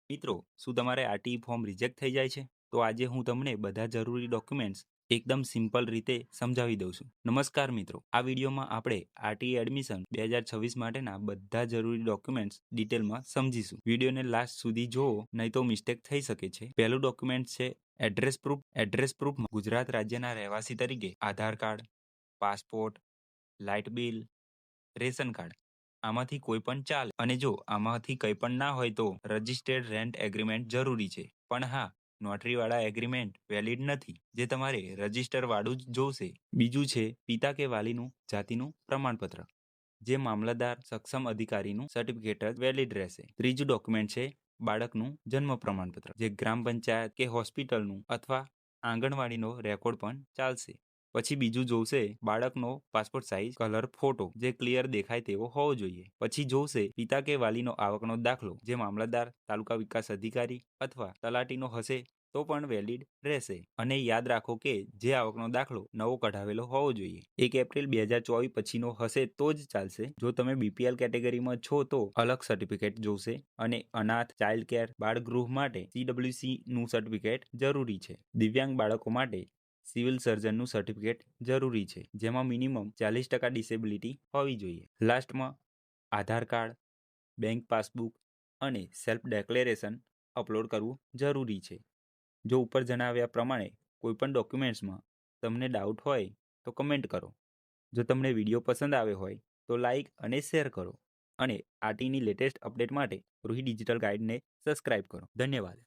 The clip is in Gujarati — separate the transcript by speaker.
Speaker 1: મિત્રો, શું તમારે આરટીઈ ફોર્મ રિજેક્ટ થઈ જાય છે? તો આજે હું તમને બધા જરૂરી ડોક્યુમેન્ટ્સ એકદમ સિમ્પલ રીતે સમજાવી દઉં છું. નમસ્કાર મિત્રો, આ વિડીયોમાં આપણે આરટીઈ એડમિશન 2026 માટેના બધા જરૂરી ડોક્યુમેન્ટ્સ ડિટેલમાં સમજીશું. વિડીયોને લાસ્ટ સુધી જુઓ, નહીં તો મિસ્ટેક થઈ શકે છે. પહેલું ડોક્યુમેન્ટ છે એડ્રેસ પ્રૂફ. એડ્રેસ પ્રૂફમાં ગુજરાત રાજ્યના રહેવાસી તરીકે Aadhaar card, passport, light bill, ration card આમાંથી કોઈ પણ ચાલે. અને જો આમાંથી કંઈ પણ ના હોય તો રજિસ્ટર્ડ રેન્ટ એગ્રીમેન્ટ જરૂરી છે. પણ હા, નોટરીવાળા એગ્રીમેન્ટ વેલિડ નથી, જે તમારે રજિસ્ટર વાળું જ જોશે. બીજું છે પિતા કે વાલીનું જાતિનું પ્રમાણપત્ર, જે મામલતદાર સક્ષમ અધિકારીનું સર્ટિફિકેટ જ વેલિડ રહેશે. ત્રીજું ડોક્યુમેન્ટ છે બાળકનું જન્મ પ્રમાણપત્ર, જે ગ્રામ પંચાયત કે હોસ્પિટલનું અથવા આંગણવાડીનો રેકોર્ડ પણ ચાલશે. પછી બીજું જોશે બાળકનો પાસપોર્ટ સાઇઝ કલર ફોટો, જે ક્લિયર દેખાય તેવો હોવો જોઈએ. પછી જોશે પિતા કે વાલીનો આવકનો દાખલો, જે મામલતદાર, તાલુકા વિકાસ અધિકારી અથવા તલાટીનો હશે તો પણ વેલિડ રહેશે. અને યાદ રાખો કે જે આવકનો દાખલો નવો કઢાવેલો હોવો જોઈએ. 1 એપ્રિલ 2024 પછીનો હશે તો જ ચાલશે. જો તમે બીપીએલ કેટેગરીમાં છો તો અલગ સર્ટિફિકેટ જોશે. અને અનાથ, ચાઇલ્ડ કેર, બાળ ગૃહ માટે CWC નું સર્ટિફિકેટ જરૂરી છે. દિવ્યાંગ બાળકો માટે સિવિલ સર્જનનું સર્ટિફિકેટ જરૂરી છે, જેમાં મિનિમમ 40% ડિસેબિલિટી હોવી જોઈએ. લાસ્ટમાં આધાર કાર્ડ, બેંક પાસબુક અને સેલ્ફ ડેક્લેરેશન અપલોડ કરવું જરૂરી છે. જો ઉપર જણાવ્યા પ્રમાણે કોઈપણ ડોક્યુમેન્ટ્સમાં તમને ડાઉટ હોય તો કમેન્ટ કરો. જો તમને વિડીયો પસંદ આવ્યો હોય તો લાઇક અને શેર કરો. અને આરટીની લેટેસ્ટ અપડેટ માટે રૂહી ડિજિટલ ગાઈડને સબસ્ક્રાઇબ કરો. ધન્યવાદ.